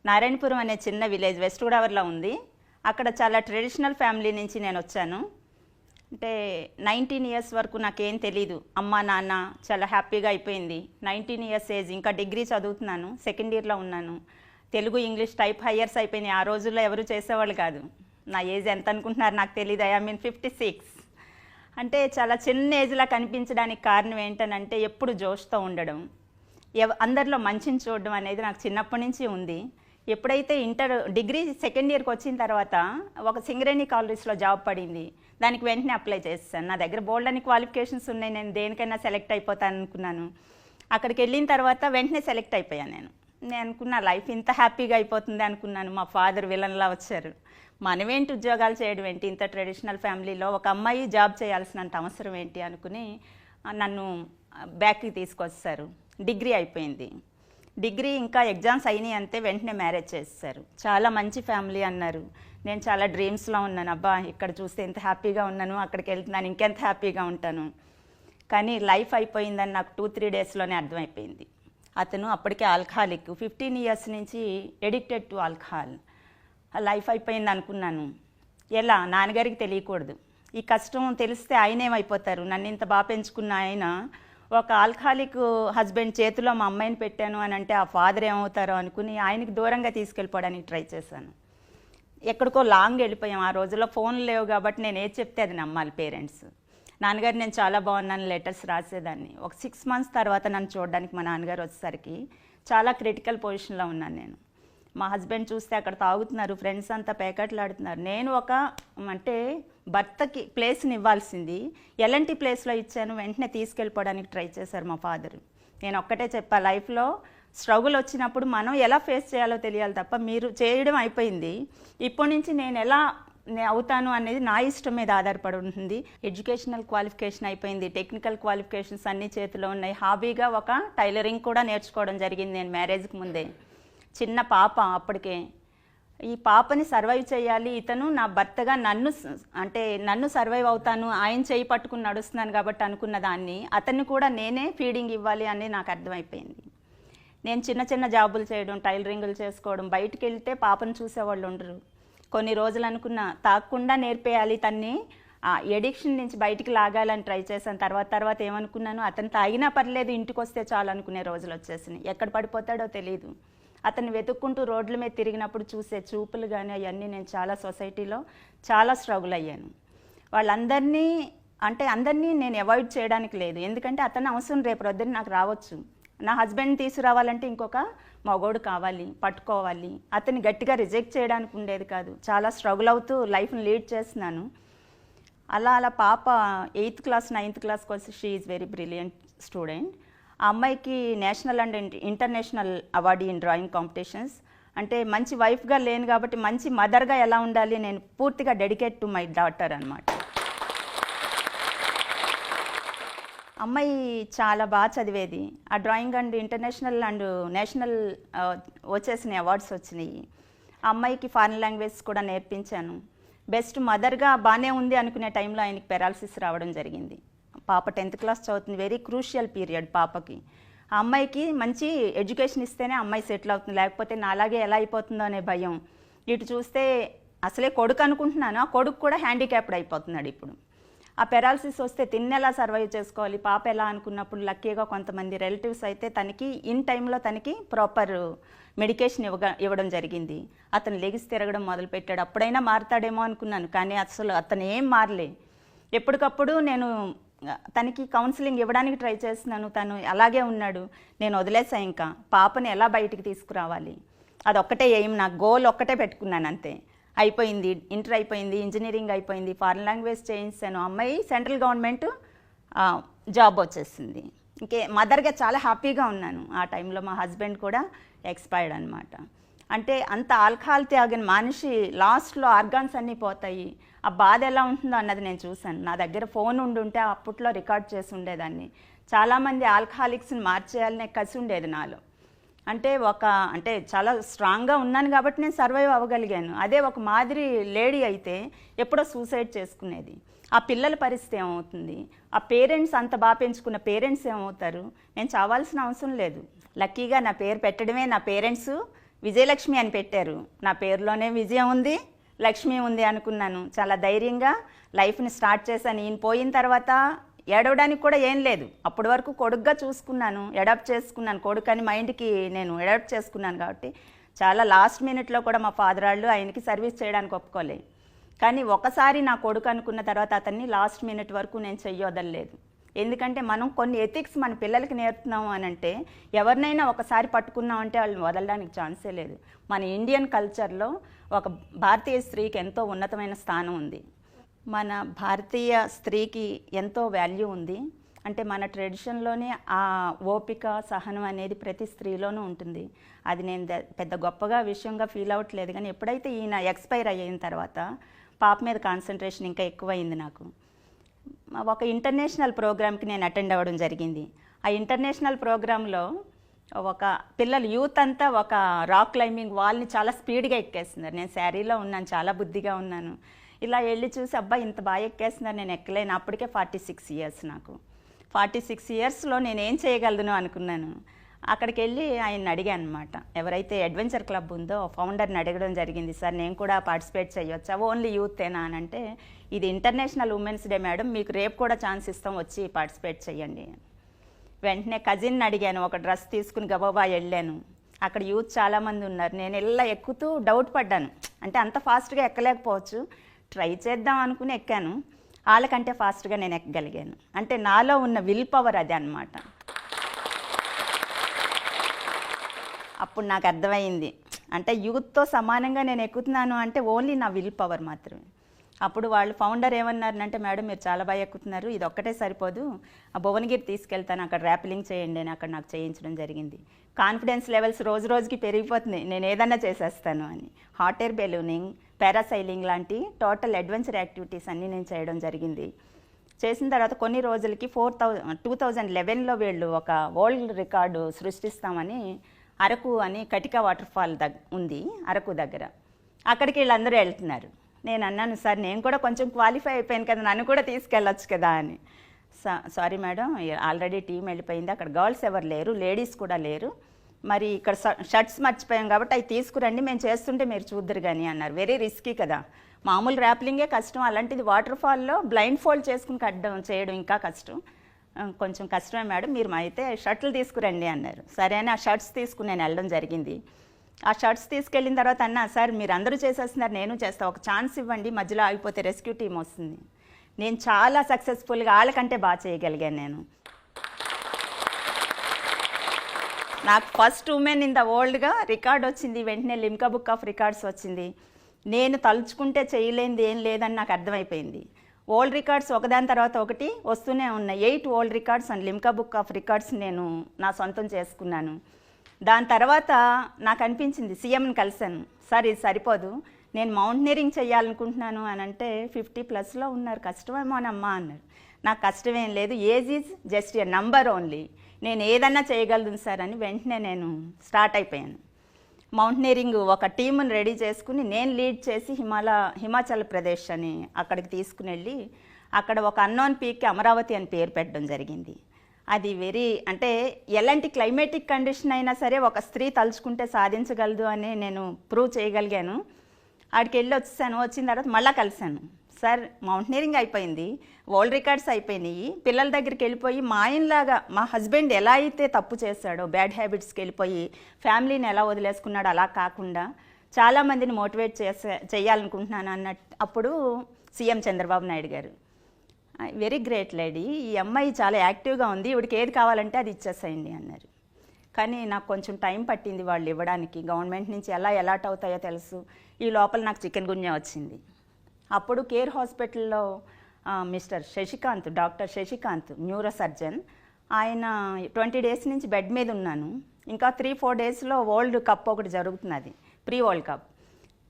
నారాయణపురం అనే చిన్న village west గోదావరిలో ఉంది. అక్కడ చాలా ట్రెడిషనల్ ఫ్యామిలీ నుంచి నేను వచ్చాను. అంటే 19 ఇయర్స్ వరకు నాకేం తెలీదు. అమ్మ నాన్న చాలా హ్యాపీగా అయిపోయింది. 19 ఇయర్స్ ఏజ్, ఇంకా డిగ్రీ చదువుతున్నాను, సెకండ్ ఇయర్లో ఉన్నాను. తెలుగు ఇంగ్లీష్ టైప్ హైయర్స్ అయిపోయినాయి. ఆ రోజుల్లో ఎవరు చేసేవాళ్ళు కాదు. నా ఏజ్ ఎంత అనుకుంటున్నారు నాకు తెలియదు. I mean 56. అంటే చాలా చిన్న ఏజ్లా కనిపించడానికి కారణం ఏంటనంటే ఎప్పుడు జోష్తో ఉండడం, అందరిలో మంచిని చూడడం అనేది నాకు చిన్నప్పటి నుంచి ఉంది. ఎప్పుడైతే డిగ్రీ సెకండ్ ఇయర్కి వచ్చిన తర్వాత ఒక సింగరేణి కాలరీస్లో జాబ్ పడింది. దానికి వెంటనే అప్లై చేస్తాను. నా దగ్గర బోల్డ్ అని క్వాలిఫికేషన్స్ ఉన్నాయి, నేను దేనికైనా సెలెక్ట్ అయిపోతాను అనుకున్నాను. అక్కడికి వెళ్ళిన తర్వాత వెంటనే సెలెక్ట్ అయిపోయాను. నేను అనుకున్నా లైఫ్ ఇంత హ్యాపీగా అయిపోతుంది అనుకున్నాను. మా ఫాదర్ విలన్లా వచ్చారు. మనమేంటి ఉద్యోగాలు చేయడం ఏంటి, ఇంత ట్రెడిషనల్ ఫ్యామిలీలో ఒక అమ్మాయి జాబ్ చేయాల్సినంత అవసరం ఏంటి అనుకుని నన్ను బ్యాక్కి తీసుకొస్తారు. డిగ్రీ అయిపోయింది. డిగ్రీ ఇంకా ఎగ్జామ్స్ అయినాయి అంతే, వెంటనే మ్యారేజ్ చేస్తారు. చాలా మంచి ఫ్యామిలీ అన్నారు. నేను చాలా డ్రీమ్స్లో ఉన్నాను. అబ్బా ఇక్కడ చూస్తే ఎంత హ్యాపీగా ఉన్నాను, అక్కడికి వెళ్తున్నాను ఇంకెంత హ్యాపీగా ఉంటాను. కానీ లైఫ్ అయిపోయిందని నాకు 2-3 డేస్లోనే అర్థమైపోయింది. అతను అప్పటికే ఆల్కహాలిక్, 15 ఇయర్స్ నుంచి ఎడిక్టెడ్ టు ఆల్కహాల్. లైఫ్ అయిపోయింది అనుకున్నాను. ఎలా, నాన్నగారికి తెలియకూడదు. ఈ కష్టం తెలిస్తే ఆయనేమైపోతారు. నన్ను ఇంత బాగా పెంచుకున్న ఆయన ఒక ఆల్కహాలిక్ హస్బెండ్ చేతిలో మా అమ్మాయిని పెట్టాను అని అంటే ఆ ఫాదర్ ఏమవుతారో అనుకుని ఆయనకి దూరంగా తీసుకెళ్ళిపోవడానికి ట్రై చేశాను. ఎక్కడికో లాంగ్ వెళ్ళిపోయాం. ఆ రోజుల్లో ఫోన్లు లేవు కాబట్టి నేను ఏది చెప్తే అది నమ్మాలి పేరెంట్స్. నాన్నగారు నేను చాలా బాగున్నాను లెటర్స్ రాసేదాన్ని. ఒక 6 మంత్స్ తర్వాత నన్ను చూడడానికి మా నాన్నగారు వచ్చేసరికి చాలా క్రిటికల్ పొజిషన్లో ఉన్నాను నేను. మా హస్బెండ్ చూస్తే అక్కడ తాగుతున్నారు, ఫ్రెండ్స్ అంతా పేకట్లు ఆడుతున్నారు. నేను అంటే భర్తకి ప్లేస్ని ఇవ్వాల్సింది ఎలాంటి ప్లేస్లో ఇచ్చాను, వెంటనే తీసుకెళ్ళిపోవడానికి ట్రై చేశారు మా ఫాదర్. నేను ఒక్కటే చెప్పా, లైఫ్లో స్ట్రగుల్ వచ్చినప్పుడు మనం ఎలా ఫేస్ చేయాలో తెలియాలి తప్ప మీరు చేయడం అయిపోయింది. ఇప్పటి నుంచి నేను ఎలా అవుతాను అనేది నా ఇష్టం మీద ఆధారపడి ఉంటుంది. ఎడ్యుకేషనల్ క్వాలిఫికేషన్ అయిపోయింది, టెక్నికల్ క్వాలిఫికేషన్స్ అన్నీ చేతిలో ఉన్నాయి. హాబీగా ఒక టైలరింగ్ కూడా నేర్చుకోవడం జరిగింది నేను మ్యారేజ్కి ముందే. చిన్న పాప అప్పటికే. ఈ పాపని సర్వైవ్ చేయాలి, ఇతను నా భర్తగా నన్ను సర్వైవ్ అవుతాను, ఆయన చేయి పట్టుకుని నడుస్తున్నాను కాబట్టి అనుకున్న దాన్ని అతన్ని కూడా నేనే ఫీడింగ్ ఇవ్వాలి అని నాకు అర్థమైపోయింది. నేను చిన్న చిన్న జాబులు చేయడం, టైలరింగులు చేసుకోవడం, బయటికి వెళ్తే పాపను చూసేవాళ్ళు ఉండరు. కొన్ని రోజులు అనుకున్నా తాగకుండా నేర్పేయాలి, తన్ని ఎడిక్షన్ నుంచి బయటికి లాగాలని ట్రై చేశాను. తర్వాత ఏమనుకున్నాను, అతను తాగినా పర్లేదు ఇంటికి వస్తే చాలు అనుకునే రోజులు వచ్చేసినాయి. ఎక్కడ పడిపోతాడో తెలియదు. అతన్ని వెతుక్కుంటూ రోడ్ల మీద తిరిగినప్పుడు చూసే చూపులు కానీ అవన్నీ నేను సొసైటీలో చాలా స్ట్రగుల్ అయ్యాను. అందరినీ నేను అవాయిడ్ చేయడానికి లేదు. ఎందుకంటే అతను అవసరం, రేపు రొద్దున నాకు రావచ్చు. నా హస్బెండ్ని తీసుకురావాలంటే ఇంకొక మగోడు కావాలి, పట్టుకోవాలి. అతన్ని గట్టిగా రిజెక్ట్ చేయడానికి ఉండేది కాదు. చాలా స్ట్రగుల్ అవుతూ లైఫ్ని లీడ్ చేస్తున్నాను. అలా పాప 8th క్లాస్ 9th క్లాస్కి వచ్చి she is very brilliant student. ఆ అమ్మాయికి national and international award in drawing competitions. అంటే మంచి వైఫ్గా లేను కాబట్టి మంచి మదర్గా ఎలా ఉండాలి, నేను పూర్తిగా డెడికేట్ టు మై డాటర్ అనమాట. అమ్మాయి చాలా బాగా చదివేది. ఆ drawing and international and national వచ్చేసిన అవార్డ్స్ వచ్చినాయి. ఆ అమ్మాయికి ఫారిన్ లాంగ్వేజ్ కూడా నేర్పించాను. బెస్ట్ మదర్గా బాగానే ఉంది అనుకునే టైంలో ఆయనకి పెరాలసిస్ రావడం జరిగింది. పాప 10th క్లాస్ చదువుతుంది. వెరీ క్రూషియల్ పీరియడ్ పాపకి. ఆ అమ్మాయికి మంచి ఎడ్యుకేషన్ ఇస్తేనే అమ్మాయి సెటిల్ అవుతుంది, లేకపోతే నాలాగే ఎలా అయిపోతుందో అనే భయం. ఇటు చూస్తే అసలే కొడుకు అనుకుంటున్నాను, ఆ కొడుకు కూడా హ్యాండిక్యాప్డ్ అయిపోతున్నాడు ఇప్పుడు. ఆ పెరాలసిస్ వస్తే తిన్నెలా సర్వైవ్ చేసుకోవాలి, పాప ఎలా అనుకున్నప్పుడు లక్కీగా కొంతమంది రిలేటివ్స్ అయితే తనకి ఇన్ టైంలో తనకి ప్రాపర్ మెడికేషన్ ఇవ్వడం జరిగింది. అతను లెగిసి తిరగడం మొదలుపెట్టాడు. అప్పుడైనా మారుతాడేమో అనుకున్నాను, కానీ అసలు అతను ఏం మారలే. ఎప్పటికప్పుడు నేను తనకి కౌన్సిలింగ్ ఇవ్వడానికి ట్రై చేస్తున్నాను, తను అలాగే ఉన్నాడు. నేను వదిలేసా. ఇంకా పాపని ఎలా బయటికి తీసుకురావాలి, అదొక్కటే ఎయిమ్, నా గోల్ ఒక్కటే పెట్టుకున్నాను అంతే. అయిపోయింది, ఇంటర్ అయిపోయింది, ఇంజనీరింగ్ అయిపోయింది, ఫారిన్ లాంగ్వేజ్ చేయించాను. అమ్మాయి సెంట్రల్ గవర్నమెంట్ జాబ్ వచ్చేసింది. మదర్గా చాలా హ్యాపీగా ఉన్నాను. ఆ టైంలో మా హస్బెండ్ కూడా ఎక్స్పైర్డ్ అనమాట. అంటే అంత ఆల్కహాల్ తాగిన మనిషి లాస్ట్లో ఆర్గాన్స్ అన్నీ పోతాయి. ఆ బాధ ఎలా ఉంటుందో అన్నది నేను చూశాను. నా దగ్గర ఫోన్ ఉండుంటే అప్పట్లో రికార్డ్ చేసి ఉండేదాన్ని. చాలామంది ఆల్కహాలిక్స్ని మార్చేయాలనే కసి ఉండేది నాలో. అంటే చాలా స్ట్రాంగ్గా ఉన్నాను కాబట్టి నేను సర్వైవ్ అవ్వగలిగాను. అదే ఒక మాదిరి లేడీ అయితే ఎప్పుడో సూసైడ్ చేసుకునేది. ఆ పిల్లల పరిస్థితి ఏమవుతుంది, ఆ పేరెంట్స్ అంత బాగా పెంచుకున్న పేరెంట్స్ ఏమవుతారు. నేను చావాల్సిన అవసరం లేదు. లక్కీగా నా పేరు పెట్టడమే నా పేరెంట్స్ విజయలక్ష్మి అని పెట్టారు. నా పేరులోనే విజయం ఉంది, లక్ష్మి ఉంది అనుకున్నాను. చాలా ధైర్యంగా లైఫ్ని స్టార్ట్ చేశాను. ఈయన పోయిన తర్వాత ఏడవడానికి కూడా ఏం లేదు. అప్పటి వరకు కొడుకుగా చూసుకున్నాను, అడాప్ట్ చేసుకున్నాను. కొడుకు అని మైండ్కి నేను అడాప్ట్ చేసుకున్నాను కాబట్టి చాలా లాస్ట్ మినిట్లో కూడా మా ఫాదర్ వాళ్ళు ఆయనకి సర్వీస్ చేయడానికి ఒప్పుకోలేదు. కానీ ఒకసారి నా కొడుకు అనుకున్న తర్వాత అతన్ని లాస్ట్ మినిట్ వరకు నేను చెయ్యొదలేదు. ఎందుకంటే మనం కొన్ని ఎథిక్స్ మన పిల్లలకి నేర్పుతున్నాము అని అంటే ఎవరినైనా ఒకసారి పట్టుకున్నామంటే వాళ్ళు వదలడానికి ఛాన్సే లేదు. మన ఇండియన్ కల్చర్లో ఒక భారతీయ స్త్రీకి ఎంతో ఉన్నతమైన స్థానం ఉంది. మన భారతీయ స్త్రీకి ఎంతో వాల్యూ ఉంది. అంటే మన ట్రెడిషన్లోనే ఆ ఓపిక సహనం అనేది ప్రతి స్త్రీలోనూ ఉంటుంది. అది నేను పెద్ద గొప్పగా విషయంగా ఫీల్ అవ్వట్లేదు. కానీ ఎప్పుడైతే ఈయన ఎక్స్పైర్ అయిన తర్వాత పాప మీద కాన్సన్ట్రేషన్ ఇంకా ఎక్కువైంది. నాకు ఒక ఇంటర్నేషనల్ ప్రోగ్రామ్కి నేను అటెండ్ అవ్వడం జరిగింది. ఆ ఇంటర్నేషనల్ ప్రోగ్రాంలో ఒక పిల్లలు యూత్ అంతా ఒక రాక్ క్లైంబింగ్ వాల్ని చాలా స్పీడ్గా ఎక్కేస్తున్నారు. నేను శారీలో ఉన్నాను, చాలా బుద్ధిగా ఉన్నాను. ఇలా వెళ్ళి చూసి అబ్బాయి ఇంత బాగా ఎక్కేస్తున్నారు, నేను ఎక్కలేను. అప్పటికే 46 ఇయర్స్. నాకు 46 ఇయర్స్లో నేను ఏం చేయగలను అనుకున్నాను. అక్కడికి వెళ్ళి ఆయన అడిగాను అనమాట. ఎవరైతే అడ్వెంచర్ క్లబ్ ఉందో ఫౌండర్ని అడగడం జరిగింది. సార్ నేను కూడా పార్టిసిపేట్ చేయొచ్చా, ఓన్లీ యూతేనా అని అంటే, ఇది ఇంటర్నేషనల్ ఉమెన్స్ డే మేడం, మీకు రేపు కూడా ఛాన్స్ ఇస్తాం, వచ్చి పార్టిసిపేట్ చేయండి. వెంటనే కజిన్ అడిగాను, ఒక డ్రెస్ తీసుకుని గబాబా వెళ్ళాను. అక్కడ యూత్ చాలామంది ఉన్నారు. నేను ఇలా ఎక్కుతూ డౌట్ పడ్డాను. అంటే అంత ఫాస్ట్గా ఎక్కలేకపోవచ్చు, ట్రై చేద్దాం అనుకుని ఎక్కాను. వాళ్ళకంటే ఫాస్ట్గా నేను ఎక్కగలిగాను. అంటే నాలో ఉన్న విల్ పవర్ అది అన్నమాట. అప్పుడు నాకు అర్థమైంది, అంటే యూత్తో సమానంగా నేను ఎక్కుతున్నాను అంటే ఓన్లీ నా విల్ పవర్ మాత్రమే. అప్పుడు వాళ్ళు ఫౌండర్ ఏమన్నారంటే, మేడం మీరు చాలా బాగా ఎక్కుతున్నారు, ఇది ఒక్కటే సరిపోదు, ఆ భువనగిరి తీసుకెళ్తాను, అక్కడ ర్యాపిలింగ్ చేయండి అని అక్కడ నాకు చేయించడం జరిగింది. కాన్ఫిడెన్స్ లెవెల్స్ రోజు రోజుకి పెరిగిపోతున్నాయి, నేను ఏదన్నా చేసేస్తాను అని. హాట్ ఎయిర్ బెలూనింగ్, పారాసైలింగ్ లాంటి టోటల్ అడ్వెంచర్ యాక్టివిటీస్ అన్నీ నేను చేయడం జరిగింది. చేసిన తర్వాత కొన్ని రోజులకి 2011లో వీళ్ళు ఒక వరల్డ్ రికార్డు సృష్టిస్తామని అరకు అని కటిక వాటర్ ఫాల్ ఉంది అరకు దగ్గర. అక్కడికి వీళ్ళందరూ వెళ్తున్నారు. నేను అన్నాను, సార్ నేను కూడా కొంచెం క్వాలిఫై అయిపోయాను కదా, నన్ను కూడా తీసుకెళ్ళొచ్చు కదా అని. సారీ మేడం, ఆల్రెడీ టీం వెళ్ళిపోయింది, అక్కడ గర్ల్స్ ఎవరు లేరు, లేడీస్ కూడా లేరు, మరి ఇక్కడ షర్ట్స్ మర్చిపోయాం కాబట్టి అవి తీసుకురండి, మేము చేస్తుంటే మీరు చూద్దరు కానీ అన్నారు. వెరీ రిస్కీ కదా, మామూలు ర్యాప్లింగే కష్టం, అలాంటిది వాటర్ ఫాల్లో బ్లైండ్ ఫోల్డ్ చేసుకుని కట్టడం చేయడం ఇంకా కష్టం, కొంచెం కష్టమే మేడం, మీరు అయితే షర్ట్లు తీసుకురండి అన్నారు. సరే అని ఆ షర్ట్స్ తీసుకుని నేను వెళ్ళడం జరిగింది. ఆ షర్ట్స్ తీసుకెళ్ళిన తర్వాత అన్నా, సార్ మీరు అందరూ చేసేస్తున్నారు, నేను చేస్తాను, ఒక ఛాన్స్ ఇవ్వండి, మధ్యలో ఆగిపోతే రెస్క్యూ టీం వస్తుంది. నేను చాలా సక్సెస్ఫుల్గా వాళ్ళకంటే బాగా చేయగలిగాను. నేను నాకు ఫస్ట్ ఉమెన్ ఇన్ ద వరల్డ్గా రికార్డ్ వచ్చింది. వెంటనే లిమ్కా బుక్ ఆఫ్ రికార్డ్స్ వచ్చింది. నేను తలుచుకుంటే చేయలేనిది ఏం లేదని నాకు అర్థమైపోయింది. వరల్డ్ రికార్డ్స్ ఒకదాని తర్వాత ఒకటి వస్తూనే ఉన్నాయి. 8 world records and Limca book of records నేను నా సొంతం చేసుకున్నాను. దాని తర్వాత నాకు అనిపించింది, సీఎంని కలిశాను, సార్ ఇది సరిపోదు, నేను మౌంటైనరింగ్ చేయాలనుకుంటున్నాను అని అంటే 50+లో ఉన్నారు, కష్టమేమోనమ్మా అన్నారు. నాకు కష్టమేం లేదు, age is just a number only, నేను ఏదన్నా చేయగలను సార్ అని వెంటనే నేను స్టార్ట్ అయిపోయాను. మౌంటైనరింగ్ ఒక టీముని రెడీ చేసుకుని నేను లీడ్ చేసి హిమాచల్ ప్రదేశ్ అని అక్కడికి తీసుకుని వెళ్ళి అక్కడ ఒక అన్నోన్ పీక్కి అమరావతి అని పేరు పెట్టడం జరిగింది. అది అంటే ఎలాంటి క్లైమేటిక్ కండిషన్ అయినా సరే ఒక స్త్రీ తలుచుకుంటే సాధించగలదు అని నేను ప్రూవ్ చేయగలిగాను. ఆడికి వెళ్ళి వచ్చేసాను. వచ్చిన తర్వాత మళ్ళీ కలిశాను, సార్ మౌంటైనరింగ్ అయిపోయింది, వరల్డ్ రికార్డ్స్ అయిపోయినాయి, పిల్లల దగ్గరికి వెళ్ళిపోయి మా ఆయనలాగా మా హస్బెండ్ ఎలా అయితే తప్పు చేశాడో, బ్యాడ్ హ్యాబిట్స్కి వెళ్ళిపోయి ఫ్యామిలీని ఎలా వదిలేసుకున్నాడో అలా కాకుండా చాలామందిని మోటివేట్ చేయాలనుకుంటున్నాను అన్నట్టు. అప్పుడు సీఎం చంద్రబాబు నాయుడు గారు, వెరీ గ్రేట్ లేడీ, ఈ అమ్మాయి చాలా యాక్టివ్గా ఉంది, ఇవిడికి ఏది కావాలంటే అది ఇచ్చేసేయండి అన్నారు. కానీ నాకు కొంచెం టైం పట్టింది వాళ్ళు ఇవ్వడానికి. గవర్నమెంట్ నుంచి ఎలా అలాట్ అవుతాయో తెలుసు. ఈ లోపల నాకు చికెన్ గున్యా వచ్చింది. అప్పుడు కేర్ హాస్పిటల్లో డాక్టర్ శశికాంత్ న్యూరో సర్జన్, ఆయన 20 డేస్ నుంచి బెడ్ మీద ఉన్నాను. ఇంకా 3-4 డేస్లో వరల్డ్ కప్ ఒకటి జరుగుతున్నది, ప్రీ వరల్డ్ కప్,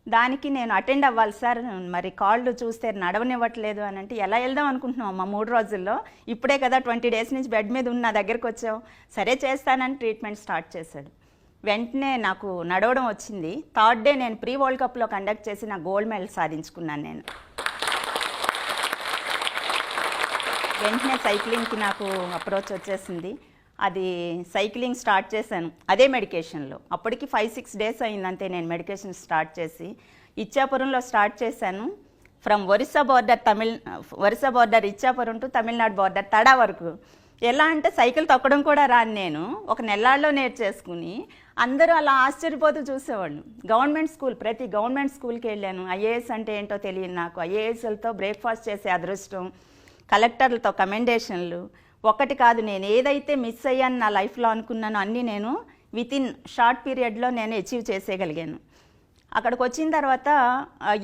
దానికి నేను అటెండ్ అవ్వాలి సార్, మరి కాళ్ళు చూస్తే నడవనివ్వట్లేదు అని అంటే, ఎలా వెళ్దాం అనుకుంటున్నాం అమ్మ 3 రోజుల్లో, ఇప్పుడే కదా 20 డేస్ నుంచి బెడ్ మీద ఉన్న దగ్గరికి వచ్చావు, సరే చేస్తానని ట్రీట్మెంట్ స్టార్ట్ చేశాడు. వెంటనే నాకు నడవడం వచ్చింది. 3rd డే నేను ప్రీ వరల్డ్ కప్లో కండక్ట్ చేసి నా గోల్డ్ మెడల్ సాధించుకున్నాను. నేను వెంటనే సైక్లింగ్కి నాకు అప్రోచ్ వచ్చేసింది. అది సైక్లింగ్ స్టార్ట్ చేశాను అదే మెడికేషన్లో. అప్పటికి 5-6 డేస్ అయిందంతే నేను మెడికేషన్ స్టార్ట్ చేసి. ఇచ్చాపురంలో స్టార్ట్ చేశాను. From Orissa border Ichchapuram to Tamil Nadu border Tada వరకు. ఎలా అంటే సైకిల్ తొక్కడం కూడా రాను నేను, ఒక నెల్లాళ్ళలో నేర్చేసుకుని అందరూ అలా ఆశ్చర్యపోతూ చూసేవాళ్ళు. ప్రతి గవర్నమెంట్ స్కూల్కి వెళ్ళాను. ఐఏఎస్ అంటే ఏంటో తెలియదు నాకు. ఐఏఎస్లతో బ్రేక్ఫాస్ట్ చేసే అదృష్టం, కలెక్టర్లతో కమెండేషన్లు. ఒకటి కాదు, నేను ఏదైతే మిస్ అయ్యాను నా లైఫ్లో అనుకున్నానో అన్నీ నేను వితిన్ షార్ట్ పీరియడ్లో నేను అచీవ్ చేసేయగలిగాను. అక్కడికి వచ్చిన తర్వాత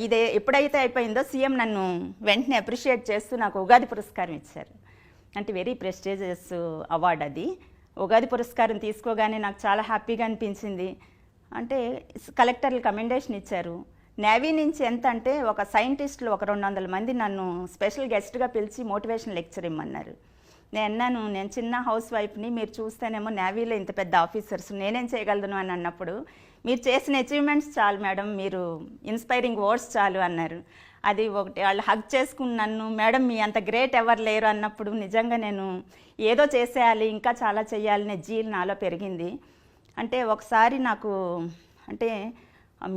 ఇదే ఎప్పుడైతే అయిపోయిందో సీఎం నన్ను వెంటనే అప్రిషియేట్ చేస్తూ నాకు ఉగాది పురస్కారం ఇచ్చారు. అంటే వెరీ ప్రెస్టీజియస్ అవార్డ్ అది. ఉగాది పురస్కారం తీసుకోగానే నాకు చాలా హ్యాపీగా అనిపించింది. అంటే కలెక్టర్లు కమెండేషన్ ఇచ్చారు. నేవీ నుంచి ఎంత అంటే ఒక సైంటిస్టులు ఒక 200 మంది నన్ను స్పెషల్ గెస్ట్గా పిలిచి మోటివేషన్ లెక్చర్ ఇమ్మన్నారు. నేను అన్నాను, నేను చిన్న హౌస్ వైఫ్ని, మీరు చూస్తేనేమో నేవీలో ఇంత పెద్ద ఆఫీసర్స్, నేనేం చేయగలను అని అన్నప్పుడు, మీరు చేసిన అచీవ్మెంట్స్ చాలు మేడం, మీరు ఇన్స్పైరింగ్ వర్డ్స్ చాలు అన్నారు. అది ఒకటి. వాళ్ళు హగ్ చేసుకుని నన్ను, మేడం మీ అంత గ్రేట్ ఎవరు లేరు అన్నప్పుడు నిజంగా నేను ఏదో చేసేయాలి, ఇంకా చాలా చేయాలనే జీల్ నాలో పెరిగింది. అంటే ఒకసారి నాకు అంటే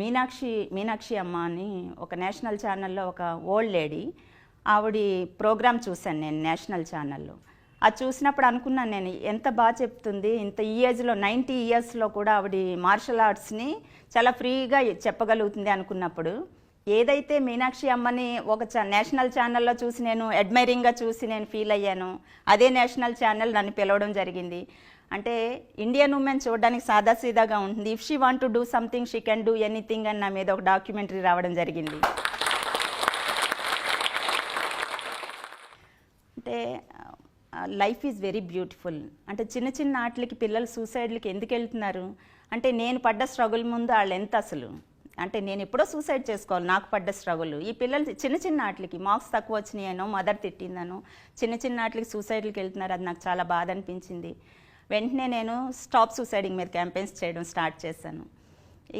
మీనాక్షి అమ్మ అని ఒక నేషనల్ ఛానల్లో ఒక ఓల్డ్ లేడీ, ఆవిడ ప్రోగ్రామ్ చూశాను నేను నేషనల్ ఛానల్లో. అది చూసినప్పుడు అనుకున్నాను నేను, ఎంత బాగా చెప్తుంది, ఇంత ఈ ఏజ్లో 90 ఇయర్స్లో కూడా ఆవిడ మార్షల్ ఆర్ట్స్ని చాలా ఫ్రీగా చెప్పగలుగుతుంది అనుకున్నప్పుడు, ఏదైతే మీనాక్షి అమ్మని ఒక నేషనల్ ఛానల్లో చూసి నేను అడ్మైరింగ్గా చూసి నేను ఫీల్ అయ్యాను, అదే నేషనల్ ఛానల్ నన్ను పిలవడం జరిగింది. అంటే ఇండియన్ ఉమెన్ చూడడానికి సాదాసీదాగా ఉంటుంది, if she want to do something she can do anything అని నా మీద ఒక డాక్యుమెంటరీ రావడం జరిగింది. అంటే లైఫ్ ఈజ్ వెరీ బ్యూటిఫుల్. అంటే చిన్న చిన్న ఆటలకి పిల్లలు సూసైడ్లకి ఎందుకు వెళ్తున్నారు అంటే, నేను పడ్డ స్ట్రగుల్ ముందు వాళ్ళు ఎంత అసలు అంటే నేను ఎప్పుడో సూసైడ్ చేసుకోవాలి, నాకు పడ్డ స్ట్రగుల్. ఈ పిల్లలు చిన్న చిన్న ఆటలకి మార్క్స్ తక్కువ వచ్చినాయనో, మదర్ తిట్టిందనో, చిన్న చిన్న ఆటలకి సూసైడ్లకి వెళ్తున్నారు. అది నాకు చాలా బాధ అనిపించింది. వెంటనే నేను స్టాప్ సూసైడింగ్ మీద క్యాంపెయిన్స్ చేయడం స్టార్ట్ చేశాను.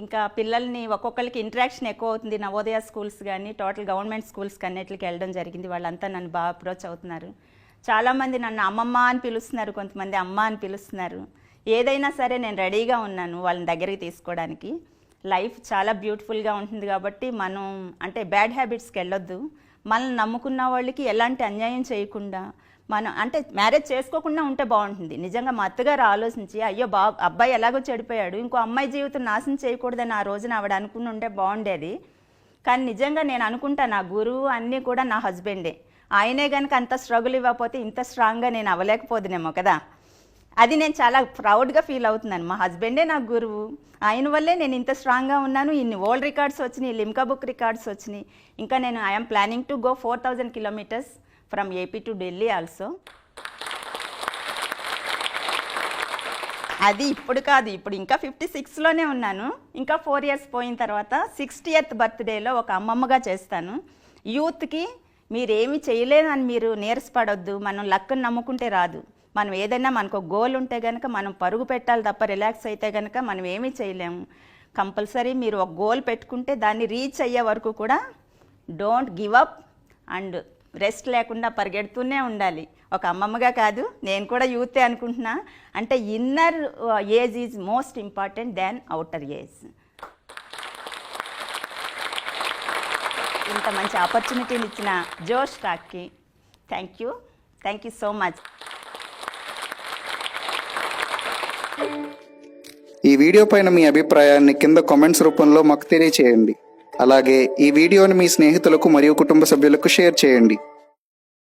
ఇంకా పిల్లల్ని ఒక్కొక్కరికి ఇంటరాక్షన్ ఎక్కువ అవుతుంది. నవోదయ స్కూల్స్ కానీ టోటల్ గవర్నమెంట్ స్కూల్స్కి అన్నిటికి వెళ్ళడం జరిగింది. వాళ్ళంతా నన్ను బాగా అప్రోచ్ అవుతున్నారు. చాలామంది నన్ను అమ్మమ్మ అని పిలుస్తున్నారు, కొంతమంది అమ్మ అని పిలుస్తున్నారు. ఏదైనా సరే నేను రెడీగా ఉన్నాను వాళ్ళని దగ్గరికి తీసుకోవడానికి. లైఫ్ చాలా బ్యూటిఫుల్గా ఉంటుంది కాబట్టి మనం అంటే బ్యాడ్ హ్యాబిట్స్కి వెళ్ళొద్దు. మనల్ని నమ్ముకున్న వాళ్ళకి ఎలాంటి అన్యాయం చేయకుండా, మనం అంటే మ్యారేజ్ చేసుకోకుండా ఉంటే బాగుంటుంది. నిజంగా మా అత్తగారు ఆలోచించి, అయ్యో అబ్బాయి ఎలాగో చెడిపోయాడు, ఇంకో అమ్మాయి జీవితం నాశనం చేయకూడదని ఆ రోజున ఆవిడ అనుకుని ఉంటే బాగుండేది. కానీ నిజంగా నేను అనుకుంటా, నా గురువు అన్నీ కూడా నా హస్బెండే. ఆయనే కనుక అంత స్ట్రగుల్ ఇవ్వకపోతే ఇంత స్ట్రాంగ్గా నేను అవ్వలేకపోదునేమో కదా. అది నేను చాలా ప్రౌడ్గా ఫీల్ అవుతున్నాను. మా హస్బెండే నాకు గురువు, ఆయన వల్లే నేను ఇంత స్ట్రాంగ్గా ఉన్నాను. ఇన్ని వరల్డ్ రికార్డ్స్ వచ్చినాయి, లిమ్కా బుక్ రికార్డ్స్ వచ్చినాయి. ఇంకా నేను I'm planning to go 4000 kilometers from AP to Delhi also. అది ఇప్పుడు కాదు, ఇప్పుడు ఇంకా 56లోనే ఉన్నాను. ఇంకా 4 years పోయిన తర్వాత 60th బర్త్డేలో ఒక అమ్మమ్మగా చేస్తాను. యూత్కి మీరేమి చేయలేదని మీరు నీరసపడొద్దు. మనం లక్ని నమ్ముకుంటే రాదు. మనం ఏదైనా మనకు గోల్ ఉంటే కనుక మనం పరుగు పెట్టాలి తప్ప రిలాక్స్ అయితే కనుక మనం ఏమీ చేయలేము. కంపల్సరీ మీరు ఒక గోల్ పెట్టుకుంటే దాన్ని రీచ్ అయ్యే వరకు కూడా don't give up and rest లేకుండా పరిగెడుతూనే ఉండాలి. ఒక అమ్మమ్మగా కాదు, నేను కూడా యూతే అనుకుంటున్నా. అంటే inner age is most important than outer age. ఇంత మంచి ఆపర్చునిటీని ఇచ్చిన జోష్ టాక్కి థ్యాంక్ యూ సో మచ్. ఈ వీడియో పైన మీ అభిప్రాయాన్ని కింద కామెంట్స్ రూపంలో మాకు తెలియచేయండి. అలాగే ఈ వీడియోని మీ స్నేహితులకు మరియు కుటుంబ సభ్యులకు షేర్ చేయండి.